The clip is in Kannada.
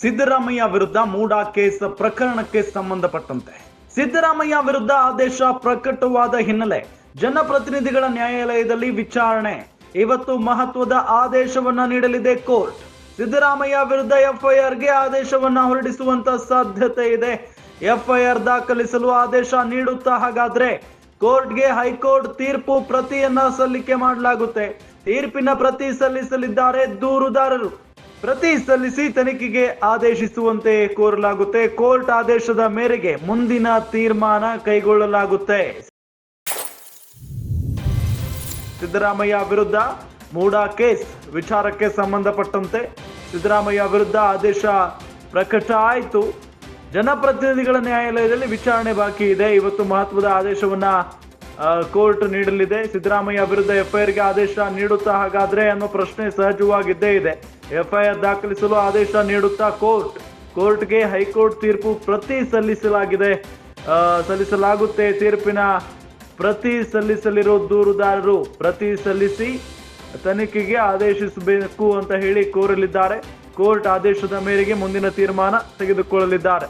ಸಿದ್ದರಾಮಯ್ಯ ವಿರುದ್ಧ ಮೂಡಾ ಕೇಸ್ ಪ್ರಕರಣಕ್ಕೆ ಸಂಬಂಧಪಟ್ಟಂತೆ ಸಿದ್ದರಾಮಯ್ಯ ವಿರುದ್ಧ ಆದೇಶ ಪ್ರಕಟವಾದ ಹಿನ್ನೆಲೆ ಜನಪ್ರತಿನಿಧಿಗಳ ನ್ಯಾಯಾಲಯದಲ್ಲಿ ವಿಚಾರಣೆ. ಇವತ್ತು ಮಹತ್ವದ ಆದೇಶವನ್ನ ನೀಡಲಿದೆ ಕೋರ್ಟ್. ಸಿದ್ದರಾಮಯ್ಯ ವಿರುದ್ಧ ಎಫ್ಐಆರ್ಗೆ ಆದೇಶವನ್ನ ಹೊರಡಿಸುವಂತ ಸಾಧ್ಯತೆ ಇದೆ. ಎಫ್ಐಆರ್ ದಾಖಲಿಸಲು ಆದೇಶ ನೀಡುತ್ತಾ ಹಾಗಾದ್ರೆ ಕೋರ್ಟ್ಗೆ ಹೈಕೋರ್ಟ್ ತೀರ್ಪು ಪ್ರತಿಯನ್ನ ಸಲ್ಲಿಕೆ ಮಾಡಲಾಗುತ್ತೆ. ತೀರ್ಪಿನ ಪ್ರತಿ ಸಲ್ಲಿಸಲಿದ್ದಾರೆ ದೂರುದಾರರು. ಪ್ರತಿ ಸಲ್ಲಿಸಿ ತನಿಖೆಗೆ ಆದೇಶಿಸುವಂತೆ ಕೋರಲಾಗುತ್ತೆ. ಕೋರ್ಟ್ ಆದೇಶದ ಮೇರೆಗೆ ಮುಂದಿನ ತೀರ್ಮಾನ ಕೈಗೊಳ್ಳಲಾಗುತ್ತೆ. ಸಿದ್ದರಾಮಯ್ಯ ವಿರುದ್ಧ ಮೂಡಾ ಕೇಸ್ ವಿಚಾರಕ್ಕೆ ಸಂಬಂಧಪಟ್ಟಂತೆ ಸಿದ್ದರಾಮಯ್ಯ ವಿರುದ್ಧ ಆದೇಶ ಪ್ರಕಟ ಆಯಿತು. ಜನಪ್ರತಿನಿಧಿಗಳ ನ್ಯಾಯಾಲಯದಲ್ಲಿ ವಿಚಾರಣೆ ಬಾಕಿ ಇದೆ. ಇವತ್ತು ಮಹತ್ವದ ಆದೇಶವನ್ನ ಕೋರ್ಟ್ ನೀಡಲಿದೆ. ಸಿದ್ದರಾಮಯ್ಯ ವಿರುದ್ಧ ಎಫ್ಐಆರ್ಗೆ ಆದೇಶ ನೀಡುತ್ತಾ ಹಾಗಾದ್ರೆ ಅನ್ನೋ ಪ್ರಶ್ನೆ ಸಹಜವಾಗಿದ್ದೇ ಇದೆ. ಎಫ್ಐಆರ್ ದಾಖಲಿಸಲು ಆದೇಶ ನೀಡುತ್ತಾ ಕೋರ್ಟ್ಗೆ ಹೈಕೋರ್ಟ್ ತೀರ್ಪು ಪ್ರತಿ ಸಲ್ಲಿಸಲಾಗುತ್ತೆ. ತೀರ್ಪಿನ ಪ್ರತಿ ಸಲ್ಲಿಸಲಿರೋ ದೂರುದಾರರು ಪ್ರತಿ ಸಲ್ಲಿಸಿ ತನಿಖೆಗೆ ಆದೇಶಿಸಬೇಕು ಅಂತ ಹೇಳಿ ಕೋರಲಿದ್ದಾರೆ. ಕೋರ್ಟ್ ಆದೇಶದ ಮೇರೆಗೆ ಮುಂದಿನ ತೀರ್ಮಾನ ತೆಗೆದುಕೊಳ್ಳಲಿದ್ದಾರೆ.